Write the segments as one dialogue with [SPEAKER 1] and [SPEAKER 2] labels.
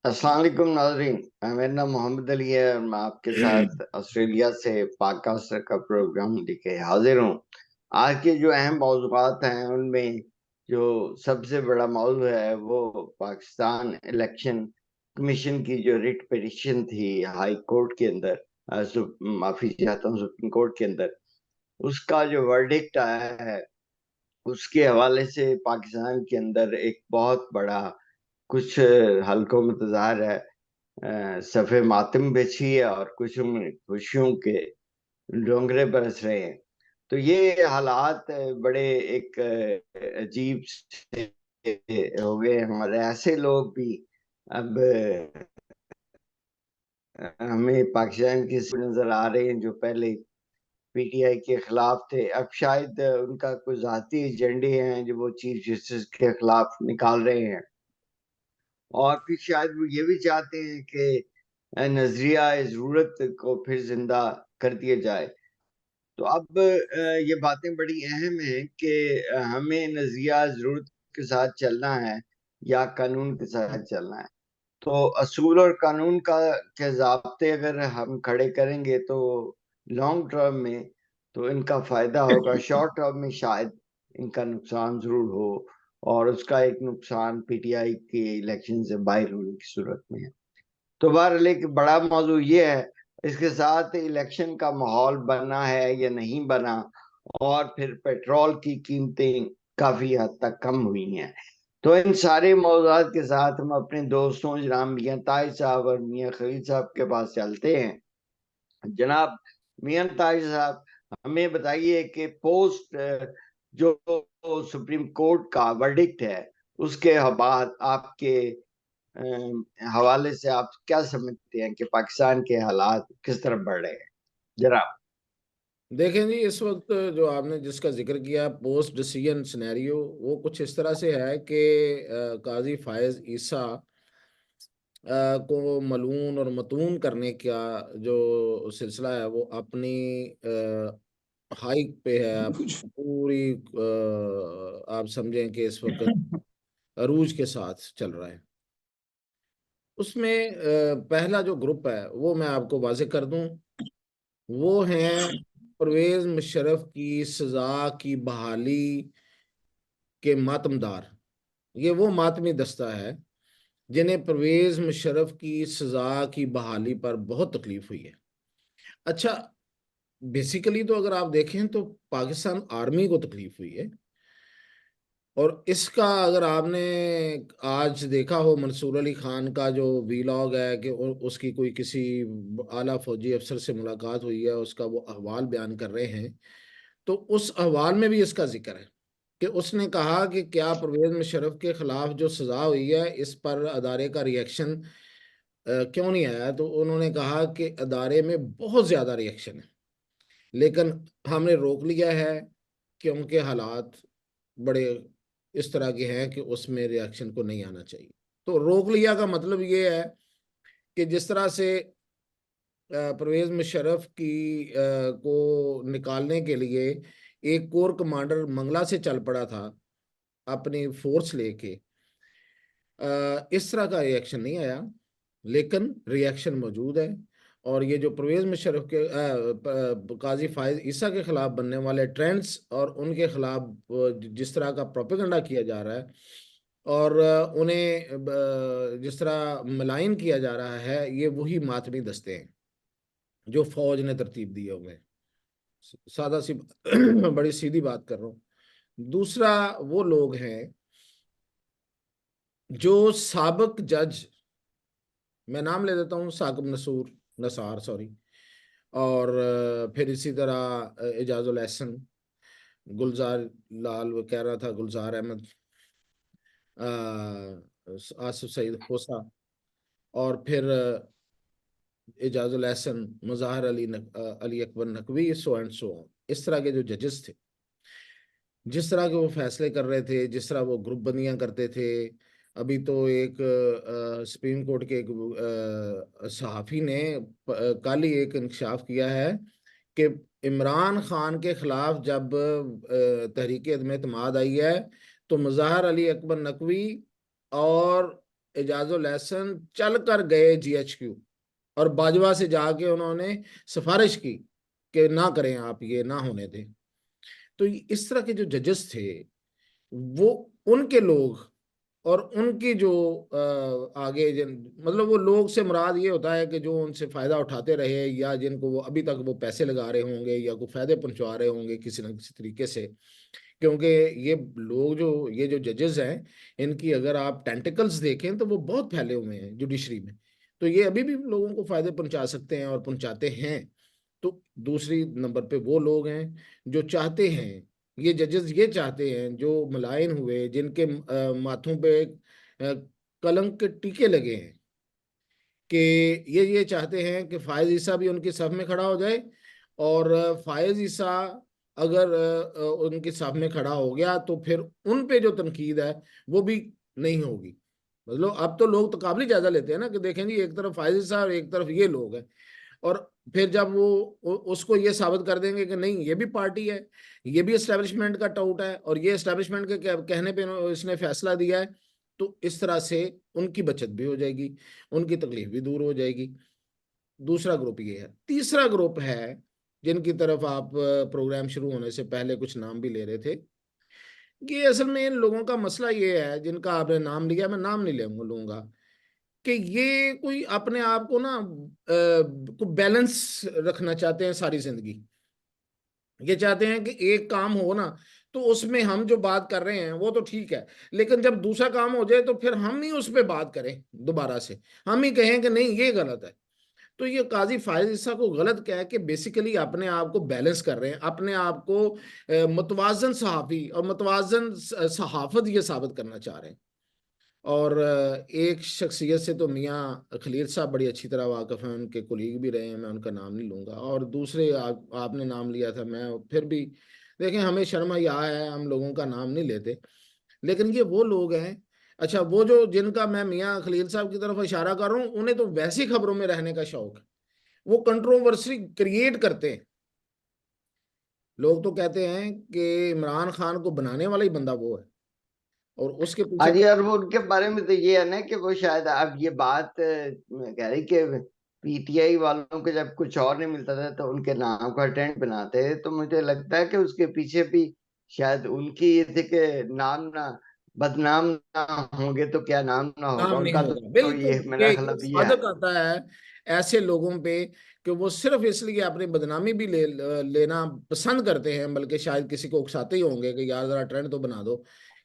[SPEAKER 1] अस्सलाम वालेकुम नाज़रीन। मेरा नाम मोहम्मद अली है और मैं आपके साथ ऑस्ट्रेलिया से पॉडकास्टर का प्रोग्राम लेके हाजिर हूँ। आज के जो अहम मौज़ूआत हैं उनमें जो सबसे बड़ा मौज़ू है वो पाकिस्तान इलेक्शन कमीशन की जो रिट पिटीशन थी हाई कोर्ट के अंदर, माफ़ी चाहता हूँ, सुप्रीम कोर्ट के अंदर, उसका जो वर्डिक्ट आया है उसके हवाले से पाकिस्तान के अंदर एक बहुत बड़ा कुछ हलकों में इंतज़ार है, सफ़े मातम बिछी है और कुछ में खुशियों के डोंगरे बरस रहे हैं। तो ये हालात बड़े एक अजीब से हो गए हैं और ऐसे लोग भी अब हमें पाकिस्तान की नज़र आ रहे हैं जो पहले पीटीआई के खिलाफ थे। अब शायद उनका कुछ ज़ाती एजेंडे हैं जो वो चीफ जस्टिस के खिलाफ निकाल रहे हैं और फिर शायद वो ये भी चाहते हैं कि नज़रिया ज़रूरत को फिर ज़िंदा कर दिया जाए। तो अब ये बातें बड़ी अहम हैं कि हमें नज़रिया ज़रूरत के साथ चलना है या कानून के साथ चलना है। तो असूल और कानून के ज़ाब्ते अगर हम खड़े करेंगे तो लॉन्ग टर्म में तो इनका फ़ायदा होगा, शॉर्ट टर्म में शायद इनका नुकसान ज़रूर हो और उसका एक नुकसान पीटीआई के इलेक्शन से बाहर होने की सूरत में है। तो बहरहाल एक बड़ा मौज़ू ये है, इसके साथ इलेक्शन का माहौल बना है या नहीं बना और फिर पेट्रोल की कीमतें काफ़ी हद तक कम हुई हैं। तो इन सारे मौज़ूआत के साथ हम अपने दोस्तों जनाब मियाँ ताहिर साहब और मियाँ खलील साहब के पास चलते हैं। जनाब मियाँ ताहिर साहब, हमें बताइए कि पोस्ट जो सुप्रीम कोर्ट का वर्डिक्ट है, उसके बाद आपके हवाले से आप क्या समझते हैं कि पाकिस्तान के हालात किस तरफ बढ़ रहे हैं? जनाब।
[SPEAKER 2] देखें जी, इस वक्त जो आपने जिसका जिक्र किया पोस्ट डिसीजन सिनेरियो, वो कुछ इस तरह से है कि काजी फायज ईसा को मलून और मतून करने का जो सिलसिला है वो अपनी हाइक पे है। पूरी आप समझें कि इस वक्त अरूज के साथ चल रहा है। उसमें पहला जो ग्रुप है वो मैं आपको वाज़ेह कर दूं, वो हैं परवेज मुशर्रफ की सजा की बहाली के मातमदार। ये वो मातमी दस्ता है जिन्हें परवेज मुशर्रफ की सजा की बहाली पर बहुत तकलीफ हुई है। अच्छा, बेसिकली तो अगर आप देखें तो पाकिस्तान आर्मी को तकलीफ हुई है। और इसका अगर आपने आज देखा हो मंसूर अली खान का जो वीलॉग है कि उसकी कोई किसी आला फौजी अफसर से मुलाकात हुई है, उसका वो अहवाल बयान कर रहे हैं, तो उस अहवाल में भी इसका जिक्र है कि उसने कहा कि क्या परवेज मुशर्रफ के खिलाफ जो सजा हुई है इस पर अदारे का रिएक्शन क्यों नहीं आया। तो उन्होंने कहा कि अदारे में बहुत ज्यादा रिएक्शन है, लेकिन हमने रोक लिया है क्योंकि हालात बड़े इस तरह के हैं कि उसमें रिएक्शन को नहीं आना चाहिए। तो रोक लिया का मतलब ये है कि जिस तरह से परवेज मुशर्रफ की को निकालने के लिए एक कोर कमांडर मंगला से चल पड़ा था अपनी फोर्स लेके, इस तरह का रिएक्शन नहीं आया, लेकिन रिएक्शन मौजूद है। और ये जो परवेज मुशर्रफ के काजी फायज ईसा के खिलाफ बनने वाले ट्रेंड्स और उनके खिलाफ जिस तरह का प्रोपेगेंडा किया जा रहा है और उन्हें जिस तरह मलाइन किया जा रहा है, ये वही मातमी दस्ते हैं जो फौज ने तरतीब दिए हुए हैं। सादा सी बड़ी सीधी बात कर रहा हूँ। दूसरा, वो लोग हैं जो साबिक जज, मैं नाम ले देता हूँ, साकिब नसूर नसार सॉरी, और फिर इसी तरह एजाजुल एहसन, गुलजार लाल, वो कह रहा था गुलजार अहमद, आसिफ सईद खोसा, और फिर Ijazul Ahsan, Mazahir Ali Ali Akbar Naqvi, so and so on. इस तरह के जो जजेस थे, जिस तरह के वो फैसले कर रहे थे, जिस तरह वो ग्रुप बंदियां करते थे। अभी तो एक सुप्रीम कोर्ट के एक सहाफ़ी ने कल ही एक इंकशाफ किया है कि इमरान खान के खिलाफ जब तहरीक अदम एतमाद आई है तो मुज़ाहिर अली अकबर नकवी और एजाजुल एहसन चल कर गए जीएचक्यू और बाजवा से जाके उन्होंने सिफारिश की कि ना करें आप, ये ना होने दें। तो इस तरह के जो जजेस थे वो उनके लोग और उनकी जो आगे मतलब वो लोग से मुराद ये होता है कि जो उनसे फायदा उठाते रहे या जिनको वो अभी तक वो पैसे लगा रहे होंगे या कोई फायदे पहुंचा रहे होंगे किसी न किसी तरीके से। क्योंकि ये लोग जो ये जो जजेस हैं इनकी अगर आप टेंटिकल्स देखें तो वो बहुत फैले हुए हैं जुडिशरी में। तो ये अभी भी लोगों को फायदे पहुंचा सकते हैं और पहुंचाते हैं। तो दूसरी नंबर पे वो लोग हैं जो चाहते हैं, ये जजेस ये चाहते हैं जो मलायन हुए जिनके माथों पे कलंक के टीके लगे हैं कि ये चाहते हैं कि फायज ईसा भी उनकी सफ में खड़ा हो जाए। और फायज ईसा अगर उनकी सफ में खड़ा हो गया तो फिर उन पे जो तनकीद है वो भी नहीं होगी। मतलब अब तो लोग तकाबली जायजा लेते हैं ना कि देखें जी एक तरफ फायज ईसा और एक तरफ ये लोग हैं। और फिर जब वो उसको ये साबित कर देंगे कि नहीं ये भी पार्टी है, ये भी एस्टेब्लिशमेंट का टाउट है और ये एस्टेब्लिशमेंट के कहने पे इसने फैसला दिया है, तो इस तरह से उनकी बचत भी हो जाएगी, उनकी तकलीफ भी दूर हो जाएगी। दूसरा ग्रुप ये है। तीसरा ग्रुप है जिनकी तरफ आप प्रोग्राम शुरू होने से पहले कुछ नाम भी ले रहे थे। ये असल में इन लोगों का मसला ये है जिनका आपने नाम लिया, मैं नाम नहीं लूंगा, कि ये कोई अपने आप को ना को बैलेंस रखना चाहते हैं सारी जिंदगी। ये चाहते हैं कि एक काम हो ना तो उसमें हम जो बात कर रहे हैं वो तो ठीक है, लेकिन जब दूसरा काम हो जाए तो फिर हम ही उस पर बात करें दोबारा से, हम ही कहें कि नहीं ये गलत है। तो ये काजी फायज ईसा को गलत कह के बेसिकली अपने आप को बैलेंस कर रहे हैं, अपने आप को मुतवाजन सहाफी और मुतवाजन सहाफत ये साबित करना चाह रहे हैं। और एक शख्सियत से तो मियाँ खलील साहब बड़ी अच्छी तरह वाकिफ हैं, उनके कुलीग भी रहे हैं, मैं उनका नाम नहीं लूँगा। और दूसरे आपने नाम लिया था, मैं फिर भी देखें हमें शर्म या है, हम लोगों का नाम नहीं लेते। लेकिन ये वो लोग हैं, अच्छा वो जो जिनका मैं मियाँ खलील साहब की तरफ इशारा कर रहा हूँ उन्हें तो वैसी खबरों में रहने का शौक है, वो कंट्रोवर्सी क्रिएट करते हैं। लोग तो कहते हैं कि इमरान खान को बनाने वाला ही बंदा वो है और उसके
[SPEAKER 1] हाँ
[SPEAKER 2] पीछे
[SPEAKER 1] जी, और वो उनके बारे में तो ये है ना कि वो शायद अब ये बात कह रही कि पीटीआई वालों को जब कुछ और नहीं मिलता था तो उनके नाम का टेंट बनाते थे। तो मुझे लगता है कि उसके पीछे भी शायद उनकी ये थी कि नाम ना बदनाम ना होंगे तो क्या नाम ना होगा
[SPEAKER 2] काम नहीं
[SPEAKER 1] उनका।
[SPEAKER 2] होगा।
[SPEAKER 1] तो
[SPEAKER 2] बिल्कुल
[SPEAKER 1] ये मेरा ख्याल
[SPEAKER 2] ये
[SPEAKER 1] अब ये है।
[SPEAKER 2] साधक आता है ऐसे लोगों पे कि वो सिर्फ इसलिए अपनी बदनामी भी लेना पसंद करते हैं, बल्कि शायद किसी को उकसाते ही होंगे कि यार जरा ट्रेंड तो बना दो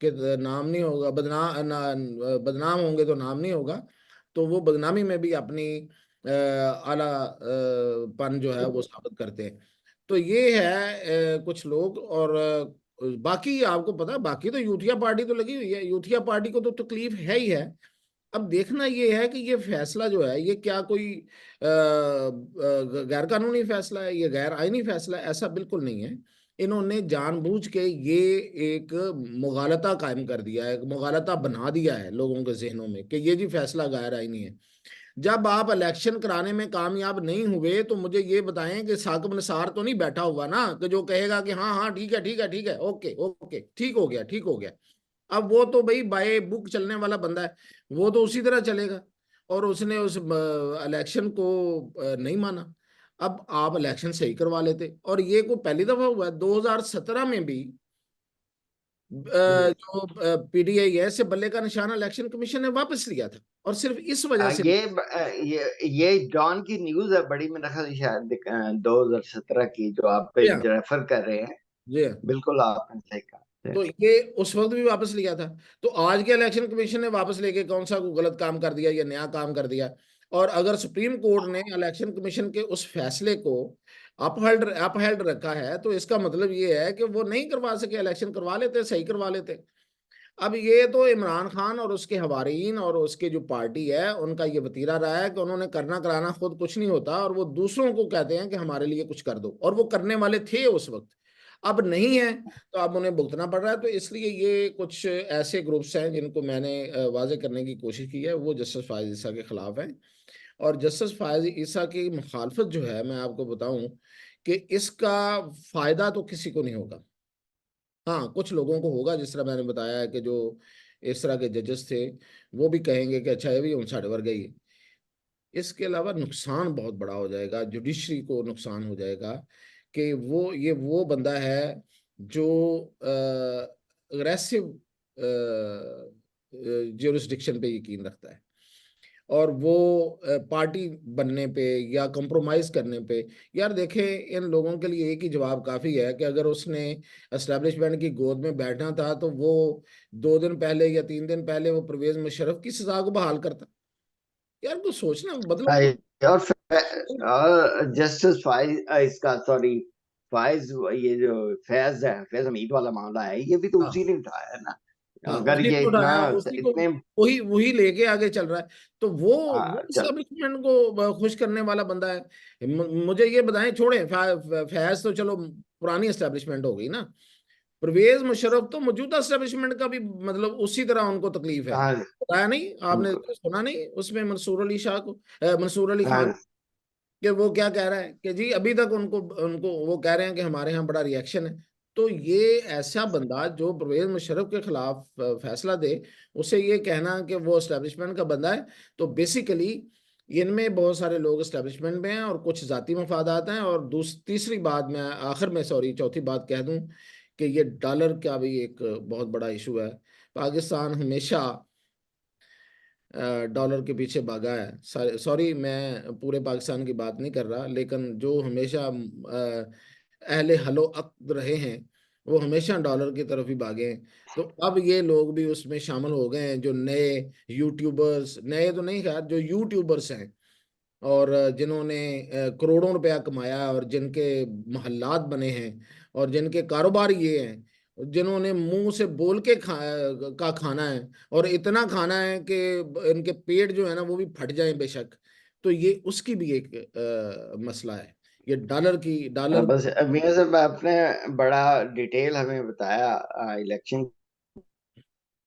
[SPEAKER 2] कि नाम नहीं होगा, बदनाम होंगे तो नाम नहीं होगा। तो वो बदनामी में भी अपनी आला पन जो है वो साबित करते हैं। तो ये है कुछ लोग। और बाकी आपको पता है, बाकी तो यूथिया पार्टी तो लगी हुई है, यूथिया पार्टी को तो तकलीफ है ही है। अब देखना ये है कि ये फैसला जो है ये क्या कोई गैर कानूनी फैसला है, ये गैर आईनी फैसला है, ऐसा बिल्कुल नहीं है। इन्होंने जानबूझ के ये एक मुगालता कायम कर दिया है, एक मुगालता बना दिया है लोगों के जहनों में कि ये जी फैसला गैर आईनी है। जब आप इलेक्शन कराने में कामयाब नहीं हुए तो मुझे ये बताएं कि साकिब निसार तो नहीं बैठा हुआ ना कि जो कहेगा कि हाँ हाँ ठीक है ठीक है ठीक है ओके ओके ठीक हो गया ठीक हो गया। अब वो तो भाई बाय बुक चलने वाला बंदा है, वो तो उसी तरह चलेगा। और उसने उस इलेक्शन को नहीं माना। अब आप इलेक्शन सही करवा लेते, और ये को पहली दफा हुआ है 2017 में भी जो पीडीआई है से बल्ले का निशाना इलेक्शन कमीशन ने वापस लिया था, और सिर्फ इस वजह से।
[SPEAKER 1] ये डॉन की न्यूज है बड़ी, मेरा ख्याल शायद 2017 की जो आप
[SPEAKER 2] जी हाँ।
[SPEAKER 1] रेफर कर रहे हैं।
[SPEAKER 2] जी हाँ।
[SPEAKER 1] बिल्कुल आपने सही कहा।
[SPEAKER 2] तो ये उस वक्त भी वापस लिया था। तो आज के इलेक्शन कमीशन ने वापस लेके कौन सा को गलत काम कर दिया या नया काम कर दिया। और अगर सुप्रीम कोर्ट ने इलेक्शन कमीशन के उस फैसले को अपहेल्ड रखा है तो इसका मतलब ये है कि वो नहीं करवा सके, इलेक्शन करवा लेते, सही करवा लेते। अब ये तो इमरान खान और उसके हवारीन और उसके जो पार्टी है उनका ये वतीरा रहा है कि उन्होंने करना कराना खुद कुछ नहीं होता और वो दूसरों को कहते हैं कि हमारे लिए कुछ कर दो, और वो करने वाले थे उस वक्त, अब नहीं है तो अब उन्हें भुगतना पड़ रहा है। तो इसलिए ये कुछ ऐसे ग्रुप्स हैं जिनको मैंने वाजे करने की कोशिश की है, वो जस्टिस फायज ईसा के खिलाफ हैं। और जस्टिस फायज ईसा की मुखालफत जो है मैं आपको बताऊं कि इसका फायदा तो किसी को नहीं होगा। हाँ कुछ लोगों को होगा, जिस तरह मैंने बताया है कि जो इस तरह के जजेस थे, वो भी कहेंगे कि अच्छा ये भी हम साढ़े वर्ग ही है। इसके अलावा नुकसान बहुत बड़ा हो जाएगा, जुडिशरी को नुकसान हो जाएगा कि वो बंदा है जो अग्रेसिव ज्यूरिस्डिक्शन पे यकीन रखता है, और वो पार्टी बनने पे या कंप्रोमाइज करने पे। यार देखें, इन लोगों के लिए एक ही जवाब काफी है कि अगर उसने एस्टेब्लिशमेंट की गोद में बैठना था तो वो 2 दिन पहले या 3 दिन पहले वो परवेज मुशर्रफ की सजा को बहाल करता। यार कुछ सोचना, मतलब।
[SPEAKER 1] और जस्टिस फाइज इसका सॉरी फाइज, ये जो फैज है, फैज हमीद वाला मामला है, ये भी तो
[SPEAKER 2] हाँ,
[SPEAKER 1] उसी ने उठाया है ना।
[SPEAKER 2] हाँ,
[SPEAKER 1] अगर
[SPEAKER 2] उसी
[SPEAKER 1] ये
[SPEAKER 2] ने
[SPEAKER 1] इतना
[SPEAKER 2] उठाया, उसी को
[SPEAKER 1] इतने
[SPEAKER 2] वही वही लेके आगे चल रहा है। तो वो
[SPEAKER 1] चल
[SPEAKER 2] इस्टेब्लिशमेंट को खुश करने वाला बंदा है। मुझे ये बताएं, छोड़ें फैज तो चलो पुरानी एस्टेब्लिशमेंट हो गई ना, परवेज मुशर्रफ तो मौजूदा एस्टेब्लिशमेंट का भी मतलब उसी तरह उनको तकलीफ है।
[SPEAKER 1] कहा
[SPEAKER 2] बताया नहीं आपने,
[SPEAKER 1] उनको
[SPEAKER 2] सुना नहीं उसमें मंसूर अली शाह को, मंसूर अली खान,
[SPEAKER 1] कहा
[SPEAKER 2] कि वो क्या कह रहा है कि जी अभी तक उनको उनको वो कह रहे हैं कि हमारे यहाँ बड़ा रिएक्शन है। तो ये ऐसा बंदा जो परवेज मुशर्रफ के खिलाफ फैसला दे, उसे ये कहना कि वो एस्टेब्लिशमेंट का बंदा है, तो बेसिकली इनमें बहुत सारे लोग एस्टेब्लिशमेंट में हैं और कुछ जाती मफादात हैं। और तीसरी बात मैं आखिर में, सॉरी, चौथी बात कह दूं कि ये डॉलर का भी एक बहुत बड़ा इशू है। पाकिस्तान हमेशा डॉलर के पीछे भागा है। सॉरी, मैं पूरे पाकिस्तान की बात नहीं कर रहा, लेकिन जो हमेशा अहले हलो अक्द रहे हैं, वो हमेशा डॉलर की तरफ ही भागे हैं। तो अब ये लोग भी उसमें शामिल हो गए हैं, जो नए यूट्यूबर्स, नए तो नहीं खैर, जो यूट्यूबर्स हैं और जिन्होंने करोड़ों रुपया कमाया और जिनके महल्लात बने हैं और जिनके कारोबार ये हैं, जिन्होंने मुंह से बोल के का खाना है, और इतना खाना है कि इनके पेट जो है ना वो भी फट जाए बेशक। तो ये उसकी भी एक मसला है, ये डॉलर।
[SPEAKER 1] बस मियां साहब आपने बड़ा डिटेल हमें बताया इलेक्शन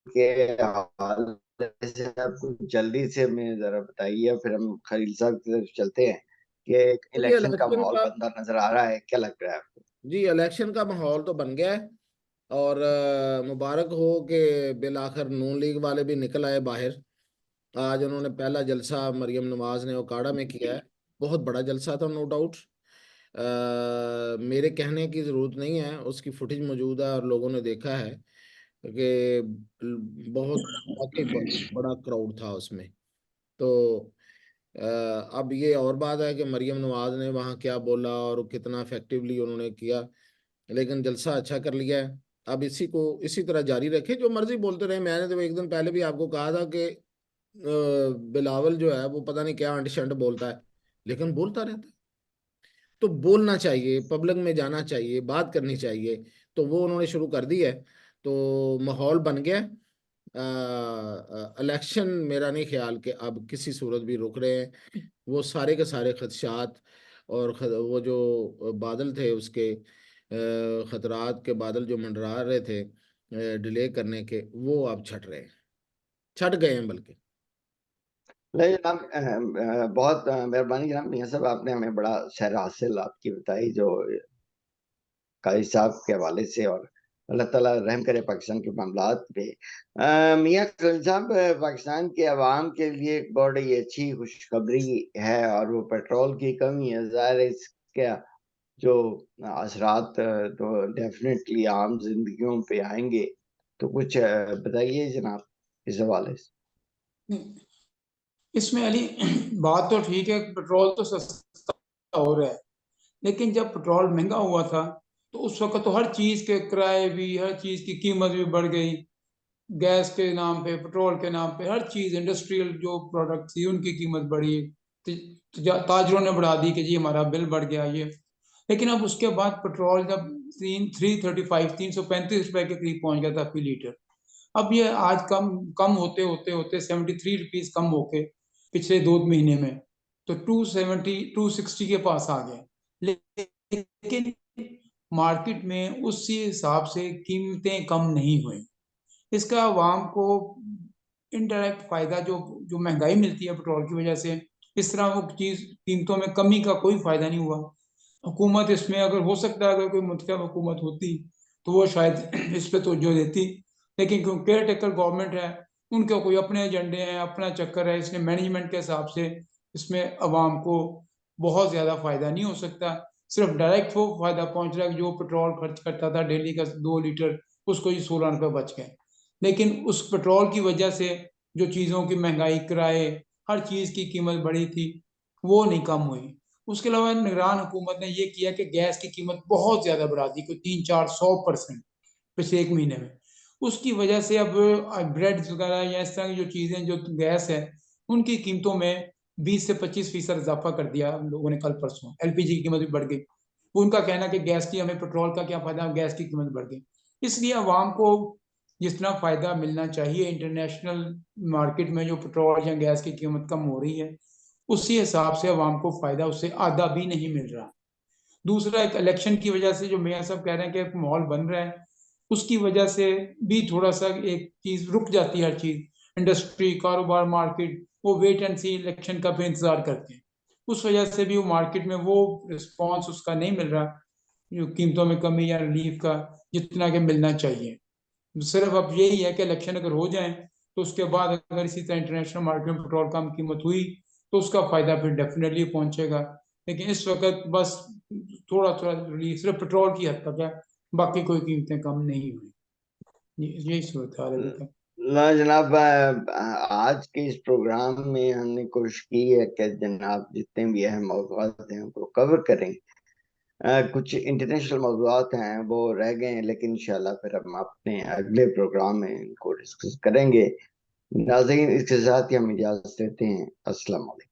[SPEAKER 1] के हवाले से। आप कुछ जल्दी से हमें जरा बताइए, फिर हम खलील साहब की तरफ चलते हैं कि एक
[SPEAKER 2] ये
[SPEAKER 1] इलेक्शन का
[SPEAKER 2] इलेक्शन
[SPEAKER 1] माहौल
[SPEAKER 2] का,
[SPEAKER 1] बनता नजर आ रहा है, क्या लग रहा है आपको?
[SPEAKER 2] जी इलेक्शन का माहौल तो बन गया है। और मुबारक हो कि बिल आखिर नून लीग वाले भी निकल आए बाहर। आज उन्होंने पहला जलसा मरियम नवाज ने ओकाड़ा में किया है। बहुत बड़ा जलसा था, नो डाउट। मेरे कहने की ज़रूरत नहीं है, उसकी फुटेज मौजूद है और लोगों ने देखा है कि बहुत वाकई बड़ा क्राउड था उसमें। तो अब ये और बात है कि मरियम नवाज ने वहाँ क्या बोला और कितना इफेक्टिवली उन्होंने किया, लेकिन जलसा अच्छा कर लिया है। अब इसी को इसी तरह जारी रखे, जो मर्जी बोलते रहे। मैंने तो एक दिन पहले भी आपको कहा था कि बिलावल जो है वो पता नहीं क्या अंट शंट बोलता है, लेकिन बोलता रहता है। तो बोलना चाहिए, पब्लिक में जाना चाहिए, बात करनी चाहिए। तो वो उन्होंने शुरू कर दी है। तो माहौल बन गया। इलेक्शन मेरा नहीं ख्याल कि अब किसी सूरत भी रुक रहे हैं। वो सारे के सारे खदशात और वो जो बादल थे उसके खतरात के बादल जो मंडरा रहे थे डिले करने के, वो अब छट रहे हैं, छट गए हैं बल्कि।
[SPEAKER 1] नहीं जनाब, बहुत मेहरबानी जनाब मियां साहब, आपने हमें बड़ा सैर हासिल आपकी बताई जो काजी साहब के हवाले से। और अल्लाह ताला रहम करे पाकिस्तान के मामलात पे। मियां खलील साहब, पाकिस्तान के अवाम के लिए एक बड़ी अच्छी खुशखबरी है, और वो पेट्रोल की कमी है। ज़ाहिर है इसके जो असरात तो डेफिनेटली आम जिंदगियों पे आएंगे। तो कुछ बताइए जनाब इस हवाले से।
[SPEAKER 3] इसमें अली बात तो ठीक है, पेट्रोल तो सस्ता हो रहा है, लेकिन जब पेट्रोल महंगा हुआ था तो उस वक्त तो हर चीज के किराए भी, हर चीज की कीमत भी बढ़ गई। गैस के नाम पे, पेट्रोल के नाम पे, हर चीज इंडस्ट्रियल जो प्रोडक्ट थी उनकी कीमत बढ़ी। ताजरों ने बढ़ा दी कि जी हमारा बिल बढ़ गया ये। लेकिन अब उसके बाद पेट्रोल जब 335 रुपए के करीब पहुंच गया था फी लीटर। अब ये आज कम कम होते होते होते 73 रुपीज कम होके पिछले 2 महीने में तो 260 के पास आ गए। लेकिन मार्केट में उसी हिसाब से कीमतें कम नहीं हुई। इसका आवाम को इनडायरेक्ट फायदा जो जो महंगाई मिलती है पेट्रोल की वजह से, इस तरह वो चीज कीमतों में कमी का कोई फायदा नहीं हुआ। हुकूमत इसमें, अगर हो सकता है अगर कोई मुतलब हुकूमत होती तो वो शायद इस पे तवज्जो देती। लेकिन क्योंकि केयर टेकर गवर्नमेंट है, उनके कोई अपने एजेंडे हैं, अपना चक्कर है, इसलिए मैनेजमेंट के हिसाब से इसमें अवाम को बहुत ज्यादा फायदा नहीं हो सकता। सिर्फ डायरेक्ट वो फायदा पहुंच रहा है, जो पेट्रोल खर्च करता था डेली का 2 लीटर, उसको ही 16 रुपए बच गए। लेकिन उस पेट्रोल की वजह से जो चीजों की महंगाई, किराए, हर चीज की कीमत बढ़ी थी, वो नहीं कम हुई। उसके अलावा निगरान हुकूमत ने ये किया कि गैस की कीमत बहुत ज्यादा बढ़ा दी, कोई 300-400% पिछले 1 महीने में। उसकी वजह से अब ब्रेड वगैरह या इस तरह की जो चीजें, जो गैस है, उनकी कीमतों में 20 से 25% इजाफा कर दिया हम लोगों ने कल परसों। एलपीजी की कीमत भी बढ़ गई। वो उनका कहना कि गैस की, हमें पेट्रोल का क्या फायदा, गैस की कीमत बढ़ गई। इसलिए अवाम को जितना फायदा मिलना चाहिए इंटरनेशनल मार्केट में, जो पेट्रोल या गैस की कीमत कम हो रही है, उसी हिसाब से अवाम को फायदा उससे आधा भी नहीं मिल रहा। दूसरा, एक इलेक्शन की वजह से जो मेयर साहब कह रहे हैं कि एक माहौल बन रहा है, उसकी वजह से भी थोड़ा सा एक चीज रुक जाती है। हर चीज, इंडस्ट्री, कारोबार, मार्केट, वो वेट एंड सी इलेक्शन का भी इंतजार करते हैं। उस वजह से भी वो मार्केट में वो रिस्पॉन्स उसका नहीं मिल रहा, जो कीमतों में कमी या रिलीफ का जितना कि मिलना चाहिए। सिर्फ अब यही है कि इलेक्शन अगर हो जाए तो उसके बाद अगर इसी तरह इंटरनेशनल मार्केट में पेट्रोल कम कीमत हुई तो उसका फायदा फिर डेफिनेटली पहुंचेगा। लेकिन इस वक्त बस थोड़ा थोड़ा रिलीफ सिर्फ पेट्रोल की हद तक है, बाकी कोई कीमतें कम नहीं हुई। यही सूरत हाल है अभी तक।
[SPEAKER 1] ना जनाब, आज के इस प्रोग्राम में हमने कोशिश की है कि जनाब जितने भी अहम मौज़ूआत हैं उनको कवर करें। कुछ इंटरनेशनल मौज़ूआत हैं वो रह गए हैं, लेकिन इंशाल्लाह फिर हम अपने अगले प्रोग्राम में इनको डिस्कस करेंगे। नाज़रीन, इसके साथ ही हम इजाज़त देते हैं। अस्सलाम वालेकुम।